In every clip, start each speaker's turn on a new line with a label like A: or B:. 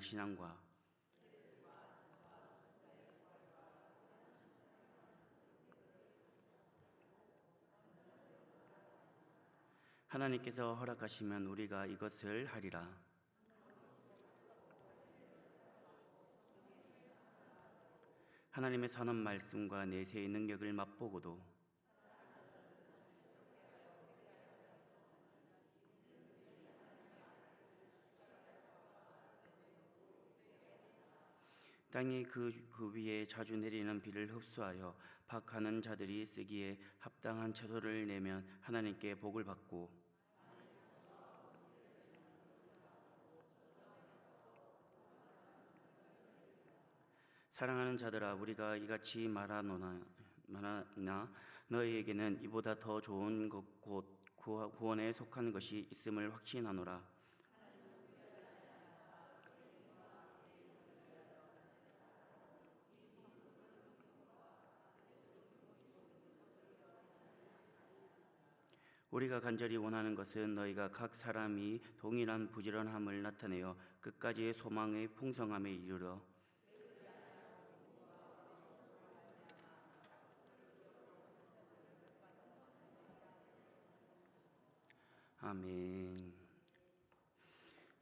A: 신앙과 하나님께서 허락하시면 우리가 이것을 하리라. 하나님의 선한 말씀과 내세의 능력을 맛보고도 땅이 그 위에 자주 내리는 비를 흡수하여 박하는 자들이 쓰기에 합당한 채소를 내면 하나님께 복을 받고, 사랑하는 자들아, 우리가 이같이 말하나 너희에게는 이보다 더 좋은 것 곧 구원에 속한 것이 있음을 확신하노라. 우리가 간절히 원하는 것은 너희가 각 사람이 동일한 부지런함을 나타내어 끝까지 소망의 풍성함에 이르러 아멘.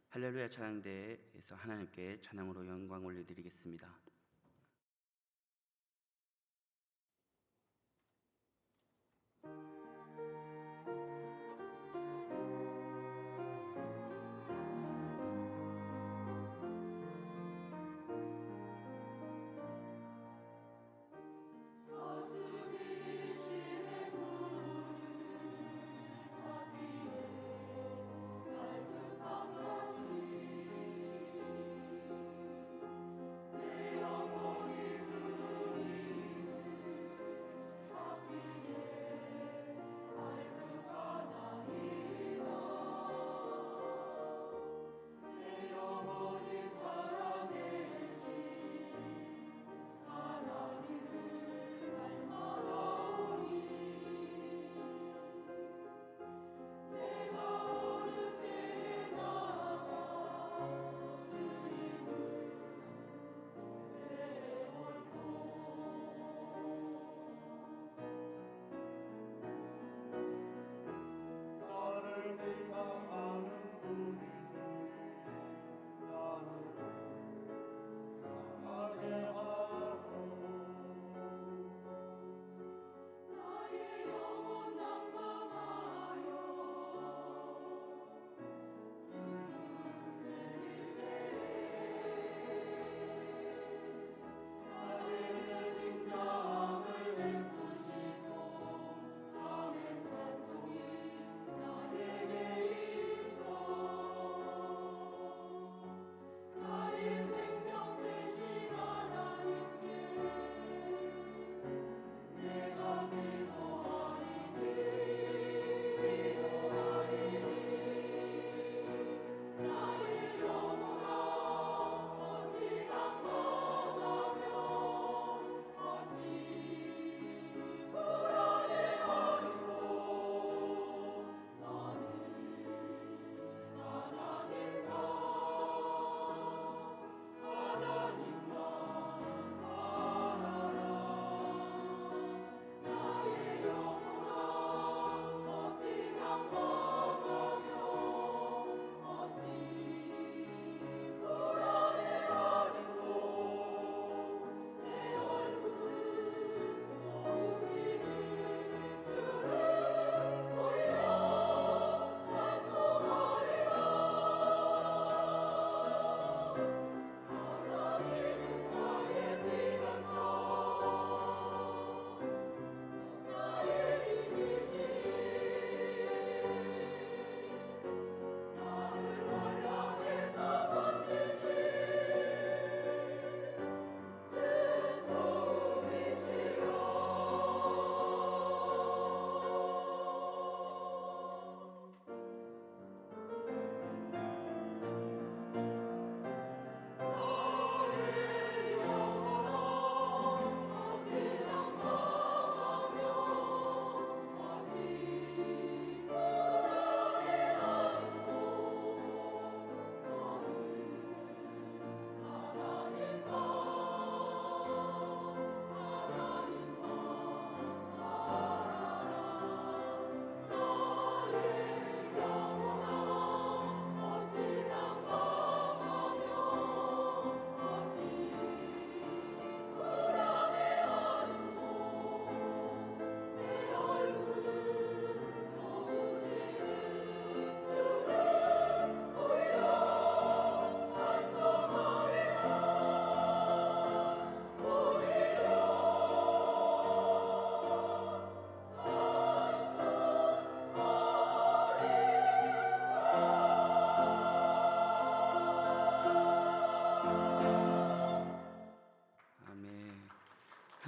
A: 할렐루야 찬양대에서 하나님께 찬양으로 영광 올려드리겠습니다.
B: 내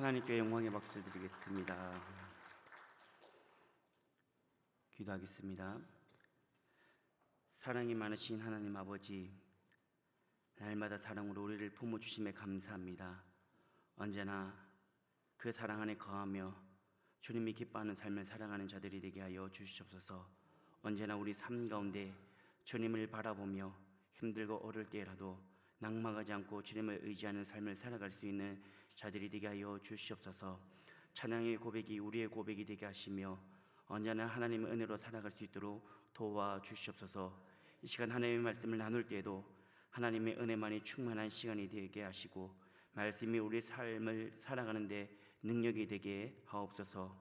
A: 하나님께 영광의 박수 드리겠습니다. 기도하겠습니다. 사랑이 많으신 하나님 아버지, 날마다 사랑으로 우리를 품어주심에 감사합니다. 언제나 그 사랑 안에 거하며 주님이 기뻐하는 삶을 살아가는 자들이 되게 하여 주시옵소서. 언제나 우리 삶 가운데 주님을 바라보며 힘들고 어려울 때라도 낙망하지 않고 주님을 의지하는 삶을 살아갈 수 있는 자들이 되게 하여 주시옵소서. 찬양의 고백이 우리의 고백이 되게 하시며 언제나 하나님의 은혜로 살아갈 수 있도록 도와주시옵소서. 이 시간 하나님의 말씀을 나눌 때에도 하나님의 은혜만이 충만한 시간이 되게 하시고 말씀이 우리의 삶을 살아가는데 능력이 되게 하옵소서.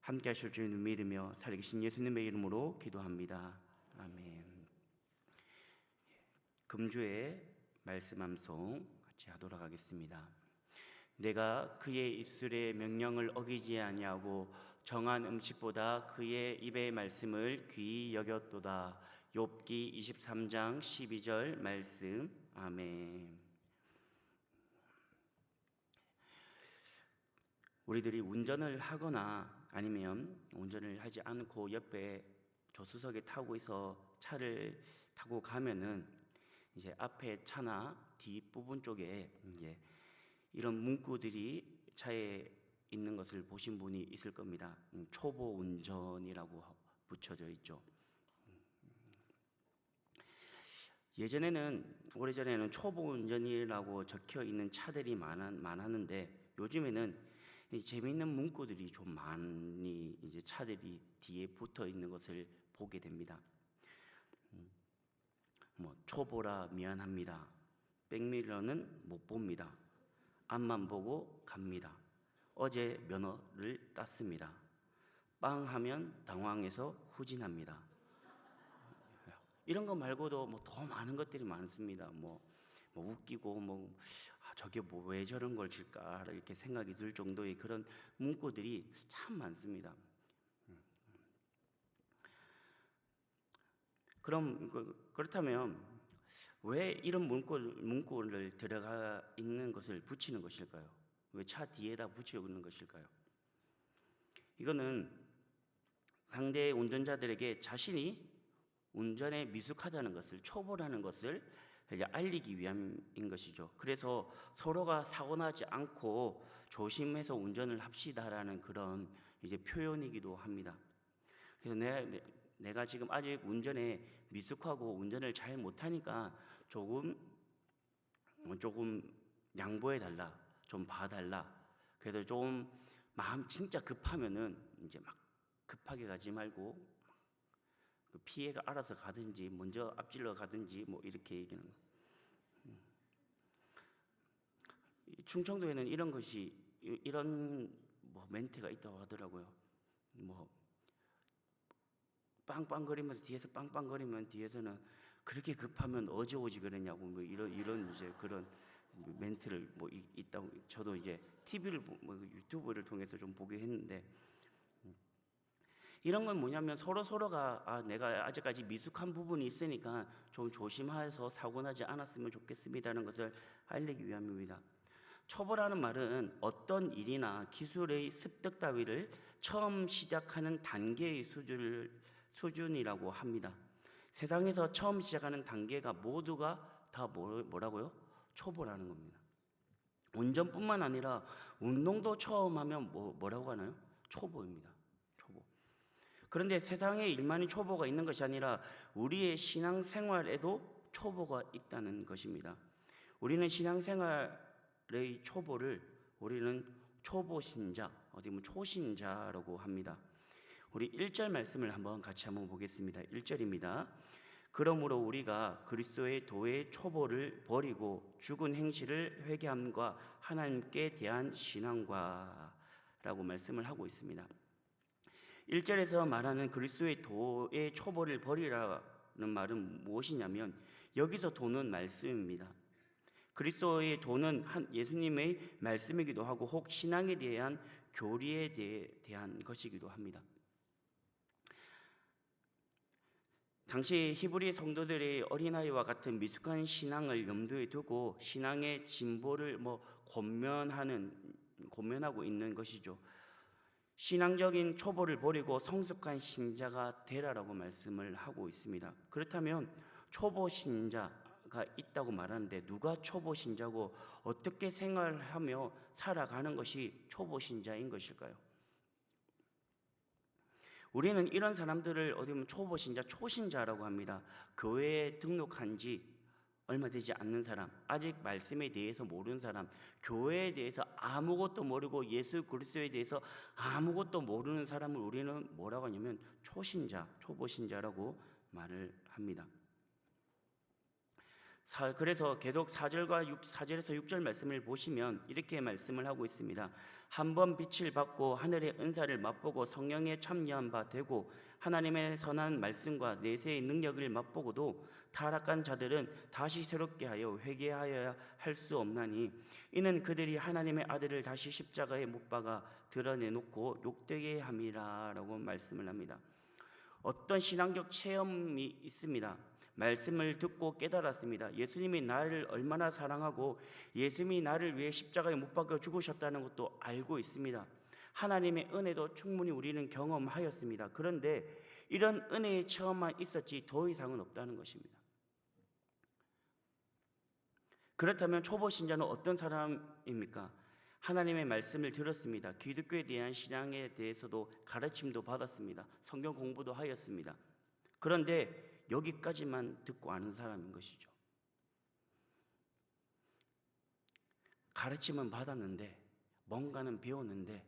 A: 함께 하실 줄 믿으며 살아계신 예수님의 이름으로 기도합니다. 아멘. 금주의 말씀 암송 같이 하도록 하겠습니다. 내가 그의 입술의 명령을 어기지 아니하고 정한 음식보다 그의 입의 말씀을 귀히 여겼도다. 욥기 23장 12절 말씀. 아멘. 우리들이 운전을 하거나 아니면 운전을 하지 않고 옆에 조수석에 타고 있어 차를 타고 가면은 이제 앞에 차나 뒷부분 쪽에 이제 이런 문구들이 차에 있는 것을 보신 분이 있을 겁니다. 초보 운전이라고 붙여져 있죠. 오래전에는 초보 운전이라고 적혀 있는 차들이 많았는데 요즘에는 재미있는 문구들이 좀 많이 이제 차들이 뒤에 붙어 있는 것을 보게 됩니다. 초보라 미안합니다. 백미러는 못 봅니다. 앞만 보고 갑니다. 어제 면허를 땄습니다. 빵 하면 당황해서 후진합니다. 이런 거 말고도 더 많은 것들이 많습니다. 웃기고 저게 왜 저런 걸 질까 이렇게 생각이 들 정도의 그런 문구들이 참 많습니다. 그렇다면 왜 이런 문구를 들어가 있는 것을 붙이는 것일까요? 왜 차 뒤에다 붙이는 것일까요? 이거는 상대 운전자들에게 자신이 운전에 미숙하다는 것을, 초보라는 것을 알리기 위함인 것이죠. 그래서 서로가 사고 나지 않고 조심해서 운전을 합시다라는 그런 이제 표현이기도 합니다. 그래서 내가 지금 아직 운전에 미숙하고 운전을 잘 못하니까 조금 양보해 달라, 좀 봐달라. 그래서 좀 마음 진짜 급하면은 이제 막 급하게 가지 말고 그 피해가 알아서 가든지 먼저 앞질러 가든지 이렇게 얘기하는 거. 충청도에는 이런 멘트가 있다고 하더라고요. 빵빵거리면서 뒤에서 빵빵거리면 뒤에서는 그렇게 급하면 어제 오지 그랬냐고 이런 이제 그런 멘트를 있다고 저도 이제 TV를 유튜브를 통해서 좀 보게 했는데 이런 건 뭐냐면 서로가 내가 아직까지 미숙한 부분이 있으니까 좀 조심해서 사고 나지 않았으면 좋겠습니다라는 것을 알리기 위함입니다. 초보라는 말은 어떤 일이나 기술의 습득 따위를 처음 시작하는 단계의 수준이라고 합니다. 세상에서 처음 시작하는 단계가 모두가 다 뭐라고요? 초보라는 겁니다. 운전뿐만 아니라 운동도 처음 하면 뭐라고 하나요? 초보입니다. 초보. 그런데 세상에 일만이 초보가 있는 것이 아니라 우리의 신앙생활에도 초보가 있다는 것입니다. 우리는 신앙생활의 초보를 우리는 초보신자, 어디 보면 초신자라고 합니다. 우리 1절 말씀을 같이 한번 보겠습니다. 1절입니다. 그러므로 우리가 그리스도의 도의 초보를 버리고 죽은 행실을 회개함과 하나님께 대한 신앙과 라고 말씀을 하고 있습니다. 1절에서 말하는 그리스도의 도의 초보를 버리라는 말은 무엇이냐면 여기서 도는 말씀입니다. 그리스도의 도는 예수님의 말씀이기도 하고 혹 신앙에 대한 교리에 대한 것이기도 합니다. 당시 히브리 성도들의 어린아이와 같은 미숙한 신앙을 염두에 두고 신앙의 진보를 권면하고 있는 것이죠. 신앙적인 초보를 버리고 성숙한 신자가 되라라고 말씀을 하고 있습니다. 그렇다면 초보 신자가 있다고 말하는데 누가 초보 신자고 어떻게 생활하며 살아가는 것이 초보 신자인 것일까요? 우리는 이런 사람들을 어디 보면 초보 신자, 초신자라고 합니다. 교회에 등록한 지 얼마 되지 않는 사람, 아직 말씀에 대해서 모르는 사람, 교회에 대해서 아무것도 모르고 예수 그리스도에 대해서 아무것도 모르는 사람을 우리는 뭐라고 하냐면 초신자, 초보 신자라고 말을 합니다. 그래서 계속 4절에서 6절 말씀을 보시면 이렇게 말씀을 하고 있습니다. 한번 빛을 받고 하늘의 은사를 맛보고 성령에 참여한 바 되고 하나님의 선한 말씀과 내세의 능력을 맛보고도 타락한 자들은 다시 새롭게 하여 회개하여야 할 수 없나니 이는 그들이 하나님의 아들을 다시 십자가에 못 박아 드러내놓고 욕되게 함이라 라고 말씀을 합니다. 어떤 신앙적 체험이 있습니다. 말씀을 듣고 깨달았습니다. 예수님이 나를 얼마나 사랑하고 예수님이 나를 위해 십자가에 못 박혀 죽으셨다는 것도 알고 있습니다. 하나님의 은혜도 충분히 우리는 경험하였습니다. 그런데 이런 은혜의 체험만 있었지 더 이상은 없다는 것입니다. 그렇다면 초보 신자는 어떤 사람입니까? 하나님의 말씀을 들었습니다. 기독교에 대한 신앙에 대해서도 가르침도 받았습니다. 성경 공부도 하였습니다. 그런데 여기까지만 듣고 아는 사람인 것이죠. 가르침은 받았는데 뭔가는 배웠는데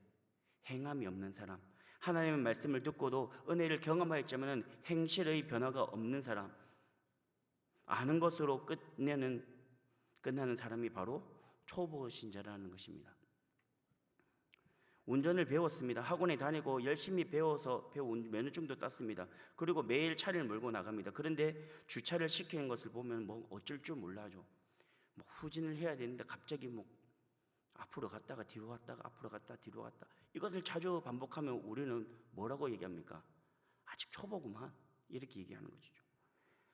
A: 행함이 없는 사람, 하나님의 말씀을 듣고도 은혜를 경험하였지만 행실의 변화가 없는 사람, 아는 것으로 끝나는 사람이 바로 초보 신자라는 것입니다. 운전을 배웠습니다. 학원에 다니고 열심히 배워서 면허증도 땄습니다. 그리고 매일 차를 몰고 나갑니다. 그런데 주차를 시키는 것을 보면 어쩔 줄 몰라죠. 후진을 해야 되는데 갑자기 앞으로 갔다가 뒤로 갔다가 앞으로 갔다 뒤로 갔다, 이것을 자주 반복하면 우리는 뭐라고 얘기합니까? 아직 초보구만, 이렇게 얘기하는 것이죠.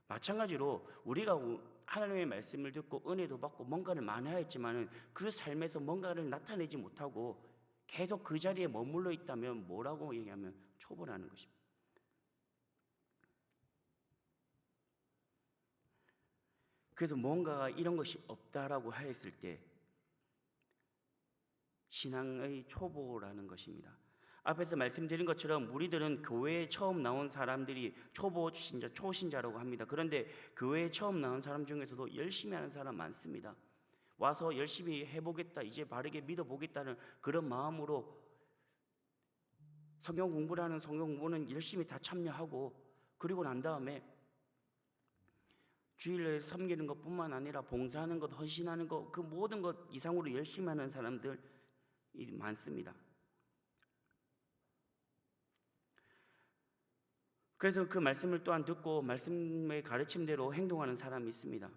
A: 마찬가지로 우리가 하나님의 말씀을 듣고 은혜도 받고 뭔가를 많이 하였지만 그 삶에서 뭔가를 나타내지 못하고 계속 그 자리에 머물러 있다면 뭐라고 얘기하면 초보라는 것입니다. 그래서 뭔가가 이런 것이 없다라고 하였을 때 신앙의 초보라는 것입니다. 앞에서 말씀드린 것처럼 우리들은 교회에 처음 나온 사람들이 초보 신자, 초신자라고 합니다. 그런데 교회에 처음 나온 사람 중에서도 열심히 하는 사람 많습니다. 와서 열심히 해보겠다, 이제 바르게 믿어보겠다는 그런 마음으로 성경 공부는 열심히 다 참여하고, 그리고 난 다음에 주일에 섬기는 것뿐만 아니라 봉사하는 것, 헌신하는 것, 그 모든 것 이상으로 열심히 하는 사람들이 많습니다. 그래서 그 말씀을 또한 듣고 말씀의 가르침대로 행동하는 사람이 있습니다.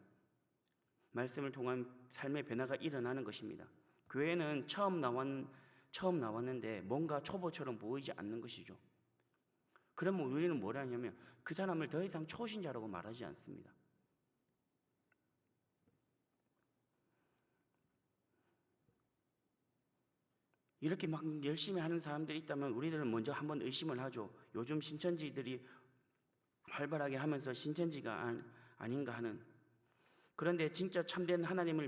A: 말씀을 통한 삶의 변화가 일어나는 것입니다. 교회는 처음 나왔는데 뭔가 초보처럼 보이지 않는 것이죠. 그러면 우리는 뭐라 하냐면 그 사람을 더 이상 초신자라고 말하지 않습니다. 이렇게 막 열심히 하는 사람들이 있다면 우리들은 먼저 한번 의심을 하죠. 요즘 신천지들이 활발하게 하면서 신천지가 아닌가 하는. 그런데 진짜 참된 하나님을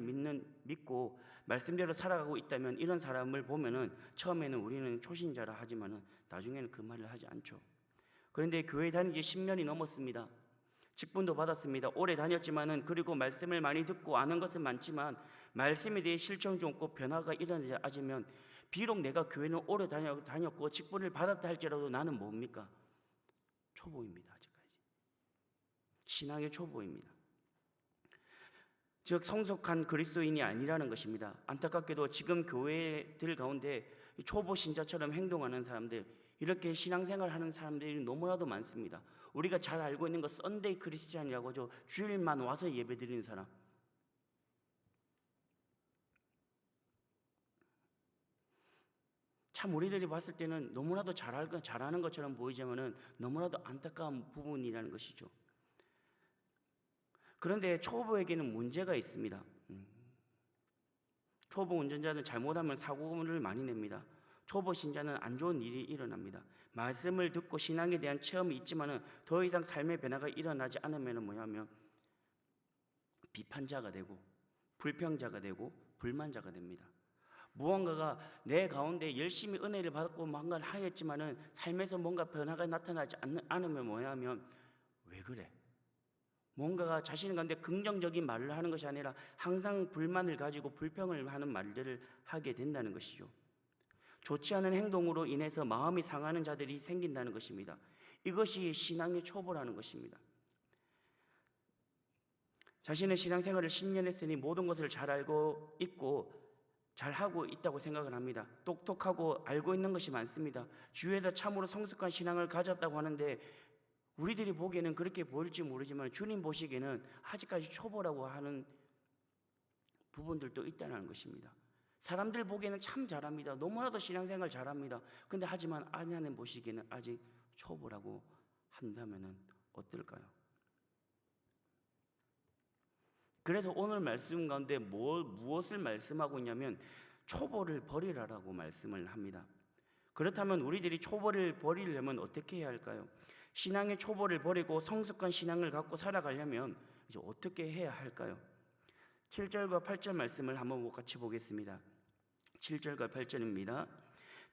A: 믿고 말씀대로 살아가고 있다면 이런 사람을 보면은 처음에는 우리는 초신자라 하지만은 나중에는 그 말을 하지 않죠. 그런데 교회 다닌 지 10년이 넘었습니다. 직분도 받았습니다. 오래 다녔지만은, 그리고 말씀을 많이 듣고 아는 것은 많지만 말씀에 대해 실천 좀 없고 변화가 일어나지 않으면, 비록 내가 교회는 오래 다녔고 직분을 받았다 할지라도 나는 뭡니까? 초보입니다. 아직까지 신앙의 초보입니다. 즉 성숙한 그리스도인이 아니라는 것입니다. 안타깝게도 지금 교회들 가운데 초보 신자처럼 행동하는 사람들, 이렇게 신앙생활 하는 사람들이 너무나도 많습니다. 우리가 잘 알고 있는 것 썬데이 크리스찬이라고 하죠. 주일만 와서 예배드리는 사람. 참 우리들이 봤을 때는 너무나도 잘하는 것처럼 보이지만은 너무나도 안타까운 부분이라는 것이죠. 그런데 초보에게는 문제가 있습니다. 초보 운전자는 잘못하면 사고를 많이 냅니다. 초보 신자는 안 좋은 일이 일어납니다. 말씀을 듣고 신앙에 대한 체험이 있지만은 더 이상 삶의 변화가 일어나지 않으면 뭐냐면 비판자가 되고 불평자가 되고 불만자가 됩니다. 무언가가 내 가운데 열심히 은혜를 받고 뭔가를 하였지만은 삶에서 뭔가 변화가 나타나지 않으면 뭐냐면 왜 그래? 뭔가가 자신 가운데 긍정적인 말을 하는 것이 아니라 항상 불만을 가지고 불평을 하는 말들을 하게 된다는 것이죠. 좋지 않은 행동으로 인해서 마음이 상하는 자들이 생긴다는 것입니다. 이것이 신앙의 초보라는 것입니다. 자신의 신앙생활을 10년 했으니 모든 것을 잘 알고 있고 잘하고 있다고 생각을 합니다. 똑똑하고 알고 있는 것이 많습니다. 주위에서 참으로 성숙한 신앙을 가졌다고 하는데 우리들이 보기에는 그렇게 보일지 모르지만 주님 보시기에는 아직까지 초보라고 하는 부분들도 있다는 것입니다. 사람들 보기에는 참 잘합니다. 너무나도 신앙생활 잘합니다. 근데 하지만 하나님 보시기에는 아직 초보라고 한다면 어떨까요? 그래서 오늘 말씀 가운데 무엇을 말씀하고 있냐면 초보를 버리라라고 말씀을 합니다. 그렇다면 우리들이 초보를 버리려면 어떻게 해야 할까요? 신앙의 초보를 버리고 성숙한 신앙을 갖고 살아가려면 이제 어떻게 해야 할까요? 7절과 8절 말씀을 한번 같이 보겠습니다. 7절과 8절입니다.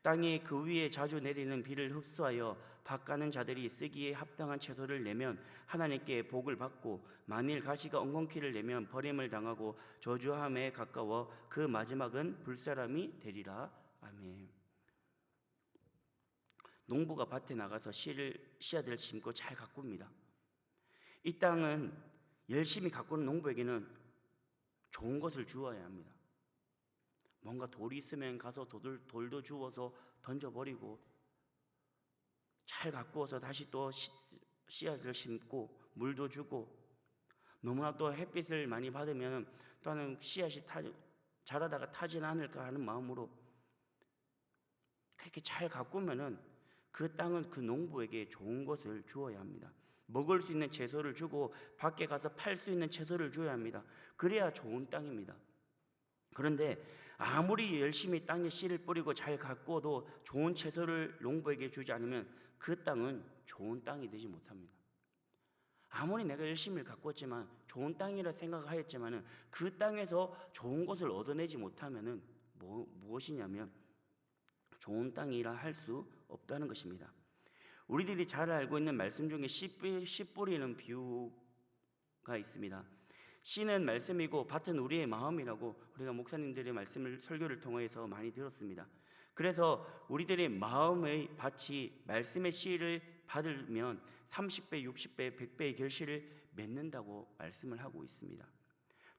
A: 땅이 그 위에 자주 내리는 비를 흡수하여 밭가는 자들이 쓰기에 합당한 채소를 내면 하나님께 복을 받고 만일 가시가 엉겅퀴를 내면 버림을 당하고 저주함에 가까워 그 마지막은 불사람이 되리라. 아멘. 농부가 밭에 나가서 씨앗을 심고 잘 가꿉니다. 이 땅은 열심히 가꾸는 농부에게는 좋은 것을 주어야 합니다. 뭔가 돌이 있으면 가서 돌도 주워서 던져버리고 잘 가꾸어서 다시 또 씨앗을 심고 물도 주고 너무나 또 햇빛을 많이 받으면 또는 씨앗이 자라다가 타지는 않을까 하는 마음으로 그렇게 잘 가꾸면은 그 땅은 그 농부에게 좋은 것을 주어야 합니다. 먹을 수 있는 채소를 주고 밖에 가서 팔 수 있는 채소를 줘야 합니다. 그래야 좋은 땅입니다. 그런데 아무리 열심히 땅에 씨를 뿌리고 잘 가꾸어도 좋은 채소를 농부에게 주지 않으면 그 땅은 좋은 땅이 되지 못합니다. 아무리 내가 열심히 가꾸었지만 좋은 땅이라 생각하였지만은 그 땅에서 좋은 것을 얻어내지 못하면은 무엇이냐면 좋은 땅이라 할 수 없다는 것입니다. 우리들이 잘 알고 있는 말씀 중에 씨 뿌리는 비유가 있습니다. 씨는 말씀이고 밭은 우리의 마음이라고 우리가 목사님들의 말씀을 설교를 통해서 많이 들었습니다. 그래서 우리들의 마음의 밭이 말씀의 씨를 받으면 30배, 60배, 100배의 결실을 맺는다고 말씀을 하고 있습니다.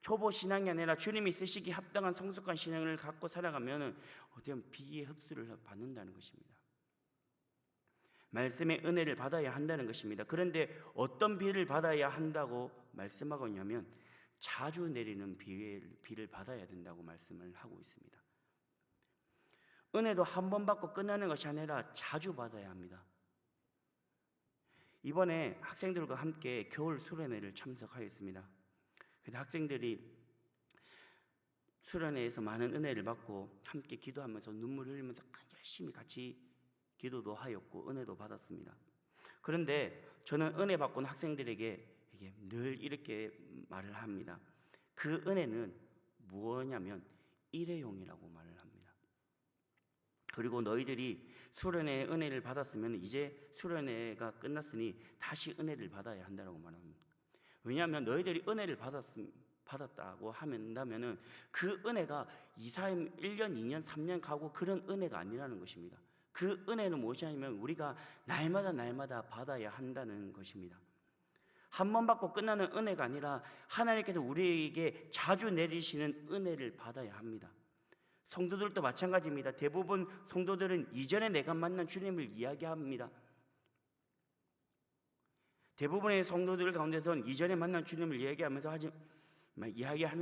A: 초보 신앙이 아니라 주님이 쓰시기 합당한 성숙한 신앙을 갖고 살아가면 어떻게 보면 비의 흡수를 받는다는 것입니다. 말씀의 은혜를 받아야 한다는 것입니다. 그런데 어떤 비를 받아야 한다고 말씀하고 있냐면 자주 내리는 비를 받아야 된다고 말씀을 하고 있습니다. 은혜도 한 번 받고 끝나는 것이 아니라 자주 받아야 합니다. 이번에 학생들과 함께 겨울 수련회를 참석하였습니다. 그래서 학생들이 수련회에서 많은 은혜를 받고 함께 기도하면서 눈물을 흘리면서 열심히 같이 기도도 하였고 은혜도 받았습니다. 그런데 저는 은혜 받고 온 학생들에게 늘 이렇게 말을 합니다. 그 은혜는 무엇이냐면 일회용이라고 말을 합니다. 그리고 너희들이 수련회의 은혜를 받았으면 이제 수련회가 끝났으니 다시 은혜를 받아야 한다고 말합니다. 왜냐하면 너희들이 은혜를 받았다고 한다면은 그 은혜가 2, 3, 1년, 2년, 3년 가고 그런 은혜가 아니라는 것입니다. 그 은혜는 무엇이냐면 우리가 날마다 받아야 한다는 것입니다. 한 번 받고 끝나는 은혜가 아니라 하나님께서 우리에게 자주 내리시는 은혜를 받아야 합니다. 성도들도 마찬가지입니다. 대부분 성도들은 이전에 내가 만난 주님을 이야기합니다. 대부분의 성도들 가운데서는 이전에 만난 주님을 이야기하는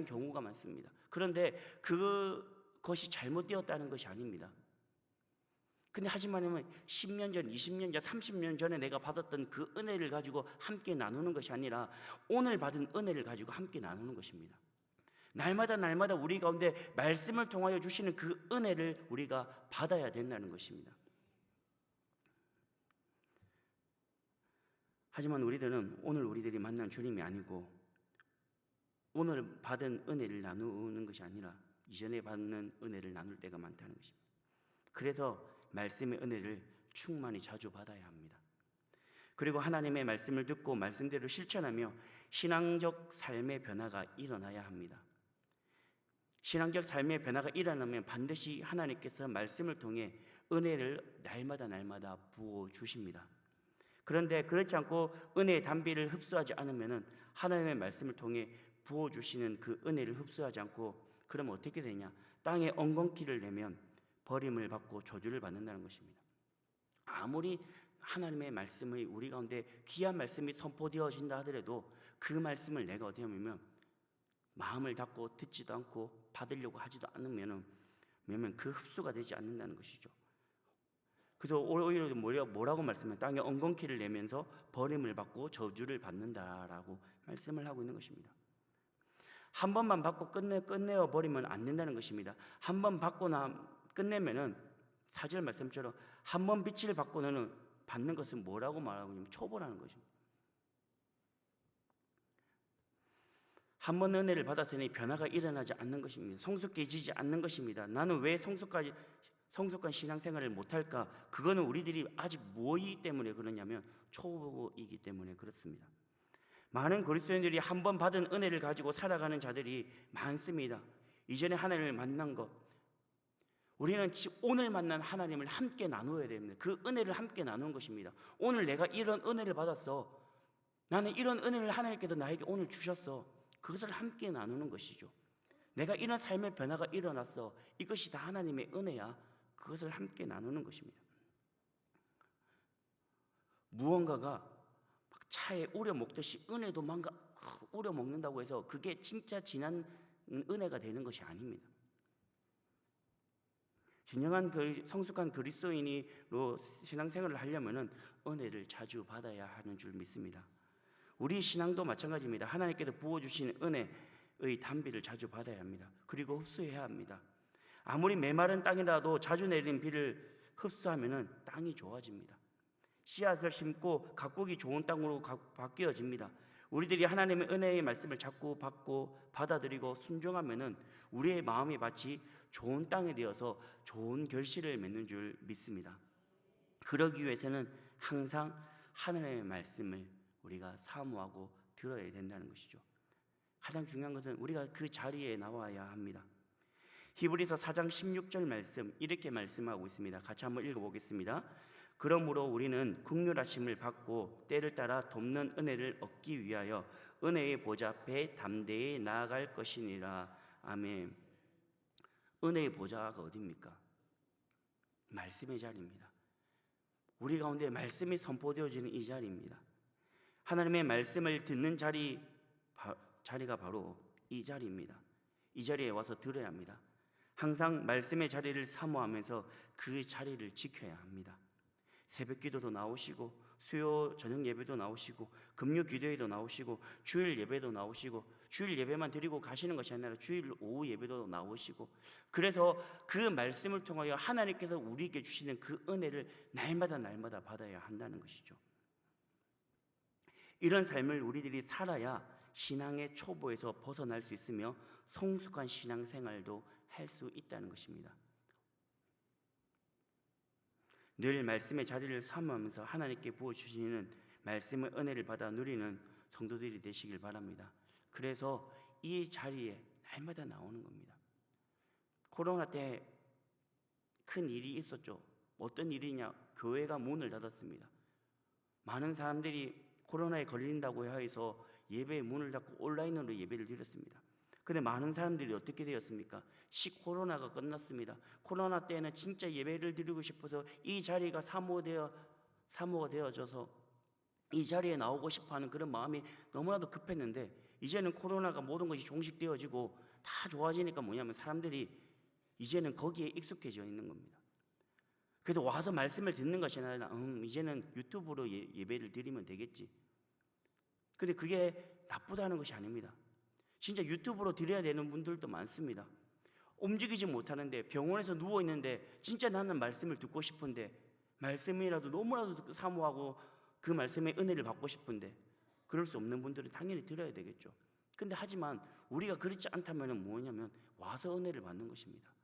A: 경우가 많습니다. 그런데 그것이 잘못되었다는 것이 아닙니다. 근데 하지만 10년 전, 20년 전, 30년 전에 내가 받았던 그 은혜를 가지고 함께 나누는 것이 아니라 오늘 받은 은혜를 가지고 함께 나누는 것입니다. 날마다 우리 가운데 말씀을 통하여 주시는 그 은혜를 우리가 받아야 된다는 것입니다. 하지만 우리들은 오늘 우리들이 만난 주님이 아니고 오늘 받은 은혜를 나누는 것이 아니라 이전에 받는 은혜를 나눌 때가 많다는 것입니다. 그래서 말씀의 은혜를 충만히 자주 받아야 합니다. 그리고 하나님의 말씀을 듣고 말씀대로 실천하며 신앙적 삶의 변화가 일어나야 합니다. 신앙적 삶의 변화가 일어나면 반드시 하나님께서 말씀을 통해 은혜를 날마다 부어 주십니다. 그런데 그렇지 않고 은혜의 단비를 흡수하지 않으면 하나님의 말씀을 통해 부어 주시는 그 은혜를 흡수하지 않고 그러면 어떻게 되냐? 땅에 엉겅퀴를 내면 버림을 받고 저주를 받는다는 것입니다. 아무리 하나님의 말씀이 우리 가운데 귀한 말씀이 선포되어진다 하더라도 그 말씀을 내가 어떻게 하면 마음을 닫고 듣지도 않고 받으려고 하지도 않으면 그 흡수가 되지 않는다는 것이죠. 그래서 오히려 뭐라고 말씀해요? 땅에 엉겅퀴를 내면서 버림을 받고 저주를 받는다라고 말씀을 하고 있는 것입니다. 한 번만 받고 끝내어 버리면 안 된다는 것입니다. 한 번 받고 끝내면은 4절 말씀처럼 한 번 빛을 받고는 받는 것은 뭐라고 말하고 있냐면 초보라는 것입니다. 한 번 은혜를 받았으니 변화가 일어나지 않는 것입니다. 성숙해지지 않는 것입니다. 나는 왜 성숙한 신앙생활을 못할까? 그거는 우리들이 아직 뭐이기 때문에 그러냐면 초보이기 때문에 그렇습니다. 많은 그리스도인들이 한 번 받은 은혜를 가지고 살아가는 자들이 많습니다. 이전에 하나님을 만난 것, 우리는 오늘 만난 하나님을 함께 나누어야 됩니다. 그 은혜를 함께 나누는 것입니다. 오늘 내가 이런 은혜를 받았어. 나는 이런 은혜를 하나님께서 나에게 오늘 주셨어. 그것을 함께 나누는 것이죠. 내가 이런 삶의 변화가 일어났어. 이것이 다 하나님의 은혜야. 그것을 함께 나누는 것입니다. 무언가가 막 차에 우려 먹듯이 은혜도 우려 먹는다고 해서 그게 진짜 진한 은혜가 되는 것이 아닙니다. 진정한 성숙한 그리스도인으로 신앙생활을 하려면 은혜를 자주 받아야 하는 줄 믿습니다. 우리 신앙도 마찬가지입니다. 하나님께서 부어주신 은혜의 단비를 자주 받아야 합니다. 그리고 흡수해야 합니다. 아무리 메마른 땅이라도 자주 내리는 비를 흡수하면 땅이 좋아집니다. 씨앗을 심고 가꾸기 좋은 땅으로 바뀌어집니다. 우리들이 하나님의 은혜의 말씀을 자꾸 받고 받아들이고 순종하면 우리의 마음이 마치 좋은 땅이 되어서 좋은 결실을 맺는 줄 믿습니다. 그러기 위해서는 항상 하나님의 말씀을 우리가 사모하고 들어야 된다는 것이죠. 가장 중요한 것은 우리가 그 자리에 나와야 합니다. 히브리서 4장 16절 말씀 이렇게 말씀하고 있습니다. 같이 한번 읽어보겠습니다. 그러므로 우리는 긍휼하심을 받고 때를 따라 돕는 은혜를 얻기 위하여 은혜의 보좌 앞에 담대히 나아갈 것이니라. 아멘. 은혜의 보좌가 어디입니까? 말씀의 자리입니다. 우리 가운데 말씀이 선포되어지는 이 자리입니다. 하나님의 말씀을 듣는 자리가 바로 이 자리입니다. 이 자리에 와서 들어야 합니다. 항상 말씀의 자리를 사모하면서 그 자리를 지켜야 합니다. 새벽 기도도 나오시고 수요 저녁 예배도 나오시고 금요 기도회도 나오시고 주일 예배도 나오시고 주일 예배만 드리고 가시는 것이 아니라 주일 오후 예배도 나오시고 그래서 그 말씀을 통하여 하나님께서 우리에게 주시는 그 은혜를 날마다 받아야 한다는 것이죠. 이런 삶을 우리들이 살아야 신앙의 초보에서 벗어날 수 있으며 성숙한 신앙생활도 할 수 있다는 것입니다. 늘 말씀의 자리를 사모하면서 하나님께 부어주시는 말씀의 은혜를 받아 누리는 성도들이 되시길 바랍니다. 그래서 이 자리에 날마다 나오는 겁니다. 코로나 때 큰 일이 있었죠. 어떤 일이냐? 교회가 문을 닫았습니다. 많은 사람들이 코로나에 걸린다고 해서 예배의 문을 닫고 온라인으로 예배를 드렸습니다. 그런데 많은 사람들이 어떻게 되었습니까? 코로나가 끝났습니다. 코로나 때는 진짜 예배를 드리고 싶어서 이 자리가 사모가 되어져서 이 자리에 나오고 싶어하는 그런 마음이 너무나도 급했는데 이제는 코로나가 모든 것이 종식되어지고 다 좋아지니까 뭐냐면 사람들이 이제는 거기에 익숙해져 있는 겁니다. 그래서 와서 말씀을 듣는 것이 아니라 이제는 유튜브로 예배를 드리면 되겠지. 근데 그게 나쁘다는 것이 아닙니다. 진짜 유튜브로 드려야 되는 분들도 많습니다. 움직이지 못하는데 병원에서 누워있는데 진짜 나는 말씀을 듣고 싶은데 말씀이라도 너무나도 사모하고 그 말씀의 은혜를 받고 싶은데 그럴 수 없는 분들은 당연히 들어야 되겠죠. 근데 하지만 우리가 그렇지 않다면 뭐냐면 와서 은혜를 받는 것입니다.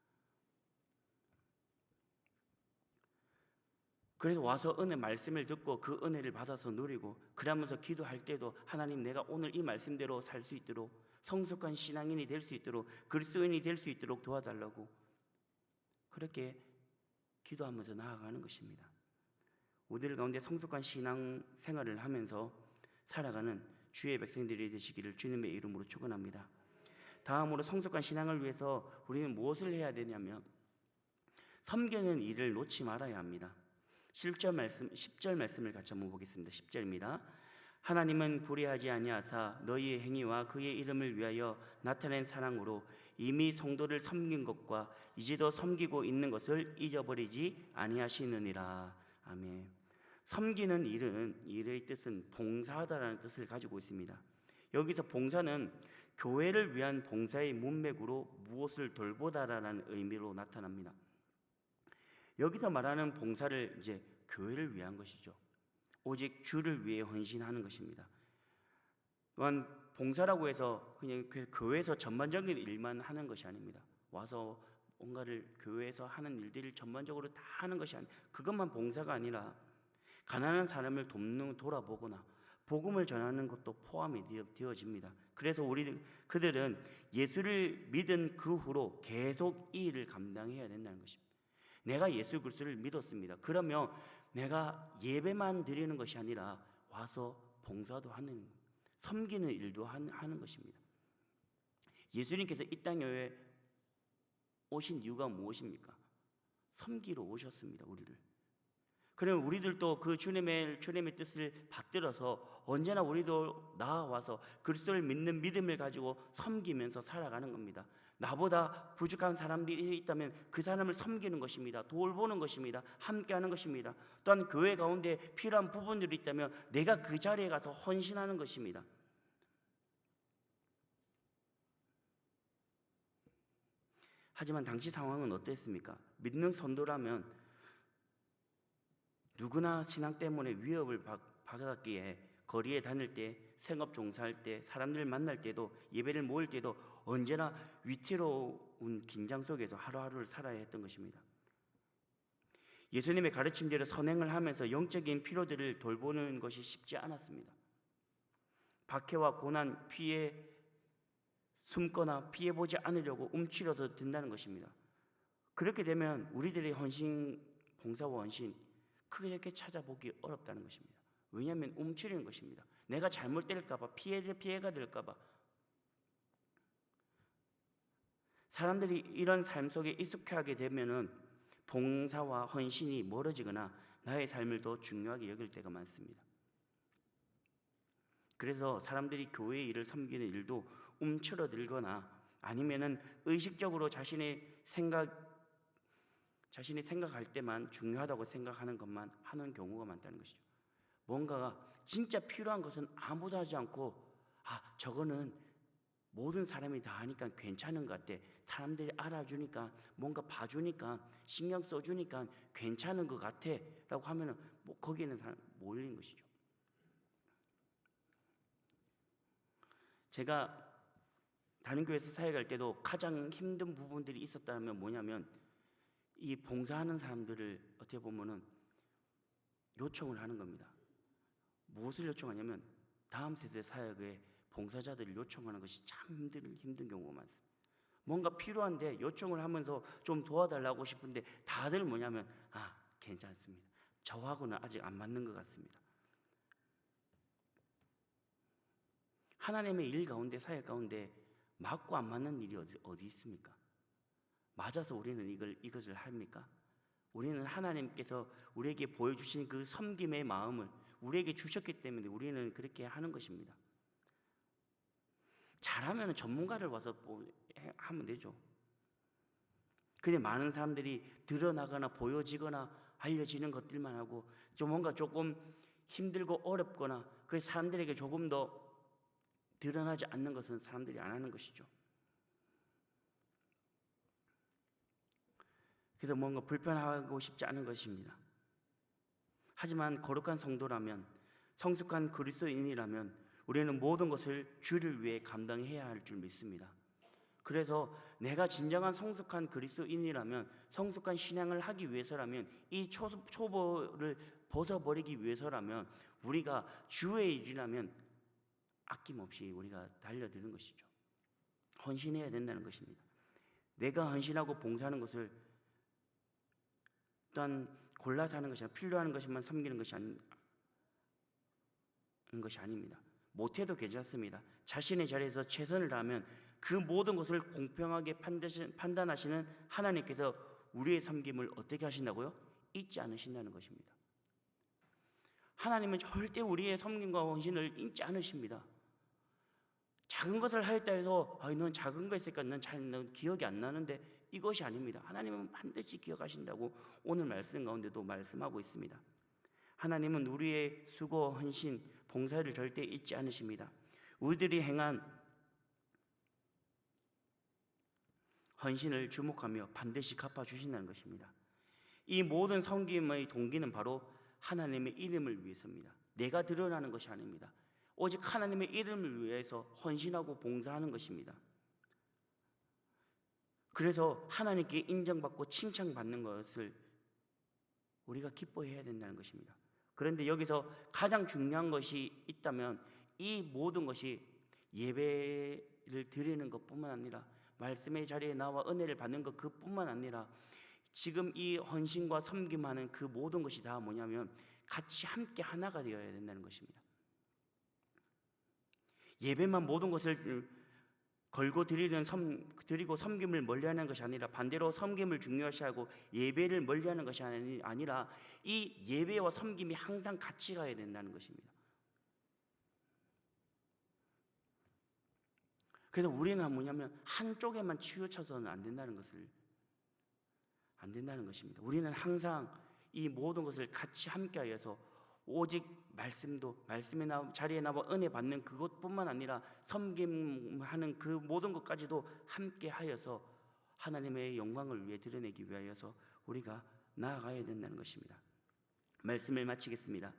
A: 그래서 와서 말씀을 듣고 그 은혜를 받아서 누리고 그러면서 기도할 때도 하나님 내가 오늘 이 말씀대로 살 수 있도록 성숙한 신앙인이 될 수 있도록 그리스도인이 될 수 있도록 도와달라고 그렇게 기도하면서 나아가는 것입니다. 우리들 가운데 성숙한 신앙 생활을 하면서 살아가는 주의 백성들이 되시기를 주님의 이름으로 축원합니다. 다음으로 성숙한 신앙을 위해서 우리는 무엇을 해야 되냐면 섬기는 일을 놓지 말아야 합니다. 10절 말씀을 같이 한번 보겠습니다. 10절입니다. 하나님은 불의하지 아니하사 너희의 행위와 그의 이름을 위하여 나타낸 사랑으로 이미 성도를 섬긴 것과 이제도 섬기고 있는 것을 잊어버리지 아니하시느니라. 아멘. 섬기는 일의 뜻은 봉사하다라는 뜻을 가지고 있습니다. 여기서 봉사는 교회를 위한 봉사의 문맥으로 무엇을 돌보다라는 의미로 나타납니다. 여기서 말하는 봉사를 이제 교회를 위한 것이죠. 오직 주를 위해 헌신하는 것입니다. 또한 봉사라고 해서 그냥 교회에서 전반적인 일만 하는 것이 아닙니다. 와서 뭔가를 교회에서 하는 일들을 전반적으로 다 하는 것이 아니, 그것만 봉사가 아니라 가난한 사람을 돌아보거나 복음을 전하는 것도 포함이 되어집니다. 그래서 그들은 예수를 믿은 그 후로 계속 이 일을 감당해야 된다는 것입니다. 내가 예수 그리스도를 믿었습니다. 그러면 내가 예배만 드리는 것이 아니라 와서 봉사도 하는, 섬기는 일도 하는 것입니다. 예수님께서 이 땅에 오신 이유가 무엇입니까? 섬기러 오셨습니다. 우리를. 그러면 우리들도 그 주님의 뜻을 받들어서 언제나 우리도 나와서 그리스도를 믿는 믿음을 가지고 섬기면서 살아가는 겁니다. 나보다 부족한 사람들이 있다면 그 사람을 섬기는 것입니다. 돌보는 것입니다. 함께하는 것입니다. 또한 교회 가운데 필요한 부분들이 있다면 내가 그 자리에 가서 헌신하는 것입니다. 하지만 당시 상황은 어땠습니까? 믿는 성도라면 누구나 신앙 때문에 위협을 받았기에 거리에 다닐 때, 생업 종사할 때, 사람들 만날 때도, 예배를 모일 때도 언제나 위태로운 긴장 속에서 하루하루를 살아야 했던 것입니다. 예수님의 가르침대로 선행을 하면서 영적인 필요들을 돌보는 것이 쉽지 않았습니다. 박해와 고난, 피해 숨거나 피해보지 않으려고 움츠려서 든다는 것입니다. 그렇게 되면 우리들의 봉사와 헌신 크게 찾아보기 어렵다는 것입니다. 왜냐하면 움츠리는 것입니다. 내가 잘못될까봐, 피해가 될까봐. 사람들이 이런 삶 속에 익숙하게 되면은 봉사와 헌신이 멀어지거나 나의 삶을 더 중요하게 여길 때가 많습니다. 그래서 사람들이 교회의 일을 섬기는 일도 움츠러들거나 아니면은 의식적으로 자신이 생각할 때만 중요하다고 생각하는 것만 하는 경우가 많다는 것이죠. 뭔가가 진짜 필요한 것은 아무도 하지 않고 저거는 모든 사람이 다 하니까 괜찮은 것 같아. 사람들이 알아주니까 뭔가 봐주니까 신경 써주니까 괜찮은 것 같아 라고 하면은 거기에는 몰리는 것이죠. 제가 다른 교회에서 사역할 때도 가장 힘든 부분들이 있었다면 뭐냐면 이 봉사하는 사람들을 어떻게 보면은 요청을 하는 겁니다. 무엇을 요청하냐면 다음 세대 사역에 봉사자들을 요청하는 것이 참 힘든 경우가 많습니다. 뭔가 필요한데 요청을 하면서 좀 도와달라고 싶은데 다들 뭐냐면 괜찮습니다. 저하고는 아직 안 맞는 것 같습니다. 하나님의 일 가운데 사역 가운데 맞고 안 맞는 일이 어디 있습니까? 맞아서 우리는 이것을 합니까? 우리는 하나님께서 우리에게 보여주신 그 섬김의 마음을 우리에게 주셨기 때문에 우리는 그렇게 하는 것입니다. 잘하면 전문가를 와서 하면 되죠. 근데 많은 사람들이 드러나거나 보여지거나 알려지는 것들만 하고 좀 뭔가 조금 힘들고 어렵거나 그 사람들에게 조금 더 드러나지 않는 것은 사람들이 안 하는 것이죠. 그래서 뭔가 불편하고 싶지 않은 것입니다. 하지만 거룩한 성도라면, 성숙한 그리스도인이라면 우리는 모든 것을 주를 위해 감당해야 할 줄 믿습니다. 그래서 내가 진정한 성숙한 그리스도인이라면, 성숙한 신앙을 하기 위해서라면, 이 초보를 벗어버리기 위해서라면, 우리가 주의 일이라면 아낌없이 우리가 달려드는 것이죠. 헌신해야 된다는 것입니다. 내가 헌신하고 봉사하는 것을 일단 골라서 하는 것이 아니라 필요한 것만 섬기는 것이 아닙니다. 못해도 괜찮습니다. 자신의 자리에서 최선을 다하면 그 모든 것을 공평하게 판단하시는 하나님께서 우리의 섬김을 어떻게 하신다고요? 잊지 않으신다는 것입니다. 하나님은 절대 우리의 섬김과 헌신을 잊지 않으십니다. 작은 것을 하였다 해서 넌 작은 거 했으니까 넌 기억이 안 나는데, 이것이 아닙니다. 하나님은 반드시 기억하신다고 오늘 말씀 가운데도 말씀하고 있습니다. 하나님은 우리의 수고, 헌신, 봉사를 절대 잊지 않으십니다. 우리들이 행한 헌신을 주목하며 반드시 갚아주신다는 것입니다. 이 모든 섬김의 동기는 바로 하나님의 이름을 위해서입니다. 내가 드러나는 것이 아닙니다. 오직 하나님의 이름을 위해서 헌신하고 봉사하는 것입니다. 그래서 하나님께 인정받고 칭찬받는 것을 우리가 기뻐해야 된다는 것입니다. 그런데 여기서 가장 중요한 것이 있다면 이 모든 것이 예배를 드리는 것뿐만 아니라 말씀의 자리에 나와 은혜를 받는 것 그뿐만 아니라 지금 이 헌신과 섬김하는 그 모든 것이 다 뭐냐면 같이 함께 하나가 되어야 된다는 것입니다. 예배만 모든 것을 걸고 드리고 섬김을 멀리하는 것이 아니라 반대로 섬김을 중요시하고 예배를 멀리하는 것이 아니라 이 예배와 섬김이 항상 같이 가야 된다는 것입니다. 그래서 우리는 뭐냐면 한쪽에만 치우쳐서는 안 된다는 것입니다. 우리는 항상 이 모든 것을 같이 함께하여서 오직 말씀의 자리에 나와 은혜 받는 그것뿐만 아니라 섬김하는 그 모든 것까지도 함께하여서 하나님의 영광을 위해 드러내기 위하여서 우리가 나아가야 된다는 것입니다. 말씀을 마치겠습니다.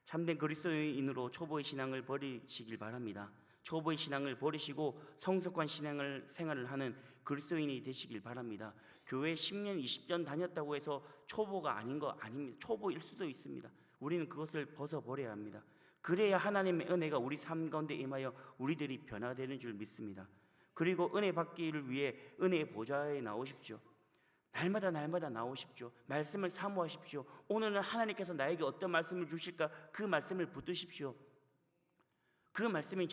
A: 참된 그리스도인으로 초보의 신앙을 버리시길 바랍니다. 초보의 신앙을 버리시고 성숙한 생활을 하는 그리스도인이 되시길 바랍니다. 교회 10년, 20년 다녔다고 해서 초보가 아닌 거 아닙니다. 초보일 수도 있습니다. 우리는 그것을 벗어버려야 합니다. 그래야 하나님의 은혜가 우리 삶 가운데 임하여 우리들이 변화되는 줄 믿습니다. 그리고 은혜 받기를 위해 은혜의 보좌에 나오십시오. 날마다 나오십시오. 말씀을 사모하십시오. 오늘은 하나님께서 나에게 어떤 말씀을 주실까 그 말씀을 붙드십시오. 그 말씀이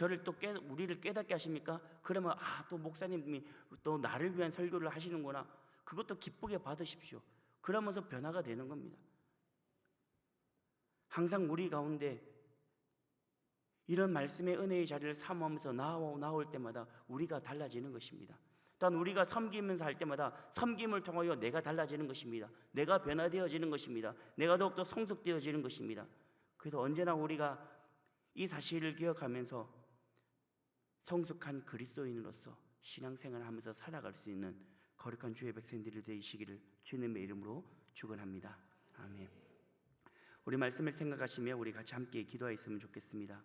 A: 우리를 깨닫게 하십니까? 그러면 또 목사님이 또 나를 위한 설교를 하시는구나. 그것도 기쁘게 받으십시오. 그러면서 변화가 되는 겁니다. 항상 우리 가운데 이런 말씀의 은혜의 자리를 사모하면서 나올 때마다 우리가 달라지는 것입니다. 또한 우리가 섬기면서 할 때마다 섬김을 통하여 내가 달라지는 것입니다. 내가 변화되어지는 것입니다. 내가 더욱더 성숙되어지는 것입니다. 그래서 언제나 우리가 이 사실을 기억하면서 성숙한 그리스도인으로서 신앙생활을 하면서 살아갈 수 있는 거룩한 주의 백성들이 되시기를 주님의 이름으로 축원합니다. 아멘. 우리 말씀을 생각하시며 우리 같이 함께 기도하였으면 좋겠습니다.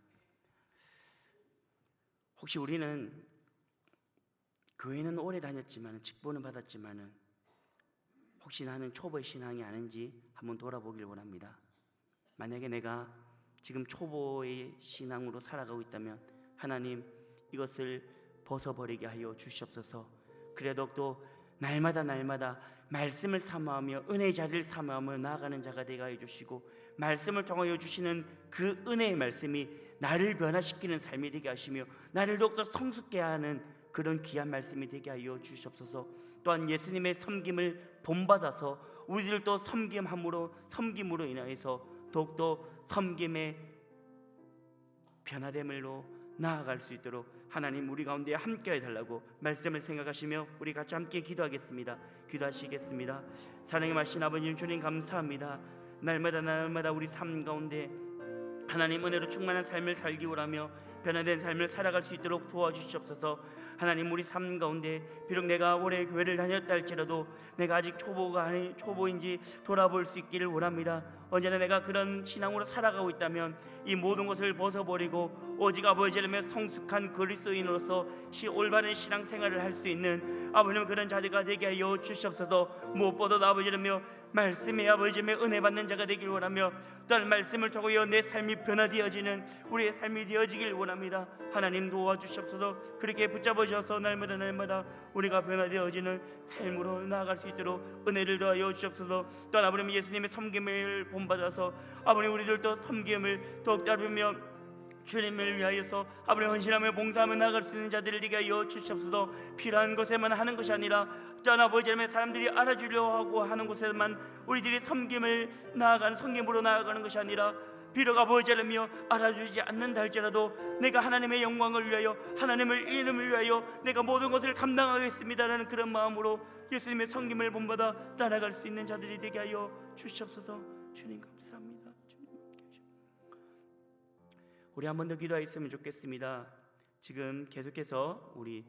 A: 혹시 우리는 교회는 오래 다녔지만 직분은 받았지만 혹시 나는 초보의 신앙이 아닌지 한번 돌아보길 원합니다. 만약에 내가 지금 초보의 신앙으로 살아가고 있다면 하나님 이것을 벗어버리게 하여 주시옵소서. 그래도 또 날마다 말씀을 사모하며 은혜의 자리를 사모하며 나아가는 자가 되게 하여 주시고 말씀을 통하여 주시는 그 은혜의 말씀이 나를 변화시키는 삶이 되게 하시며 나를 더욱더 성숙케 하는 그런 귀한 말씀이 되게 하여 주시옵소서. 또한 예수님의 섬김을 본받아서 우리들도 섬김으로 인하여서 더욱더 섬김의 변화됨으로 나아갈 수 있도록 하나님 우리 가운데 함께 해달라고 말씀을 생각하시며 우리 같이 함께 기도하겠습니다. 기도하시겠습니다. 사랑의 마신 아버님 주님 감사합니다. 날마다 우리 삶 가운데 하나님 은혜로 충만한 삶을 살기 원하며 변화된 삶을 살아갈 수 있도록 도와주시옵소서. 하나님 우리 삶 가운데 비록 내가 오래 교회를 다녔다 할지라도 내가 아직 초보인지 돌아볼 수 있기를 원합니다. 언제나 내가 그런 신앙으로 살아가고 있다면 이 모든 것을 벗어버리고 오직 아버지 이름에 성숙한 그리스도인으로서 올바른 신앙생활을 할 수 있는 아버님 그런 자들가 되게 하여 주시옵소서. 무엇보다도 아버지 이름에 말씀의 아버지 이름에 은혜 받는 자가 되길 원하며 또한 말씀을 통하여 내 삶이 변화되어지는 우리의 삶이 되어지길 원합니다. 하나님 도와주시옵소서. 그렇게 붙잡으셔서 날마다 우리가 변화되어지는 삶으로 나아갈 수 있도록 은혜를 더하여 주시옵소서. 또한 아버님 예수님의 섬김을 본받아서 아버님 우리들도 섬김을 더욱 따르며 주님을 위하여서 아버님 헌신하며 봉사하며 나아갈 수 있는 자들을 되게 하여 주시옵소서. 필요한 것에만 하는 것이 아니라 또한 아버지 이름에 사람들이 알아주려 하고 하는 곳에만 우리들이 섬김으로 나아가는 것이 아니라 비록 아버지 이름이여 알아주지 않는다 할지라도 내가 하나님의 영광을 위하여 하나님의 이름을 위하여 내가 모든 것을 감당하겠습니다라는 그런 마음으로 예수님의 섬김을 본받아 따라갈 수 있는 자들이 되게 하여 주시옵소서. 주님 감사합니다. 주님 함께 하시옵소서. 우리 한 번 더 기도하였으면 좋겠습니다. 지금 계속해서 우리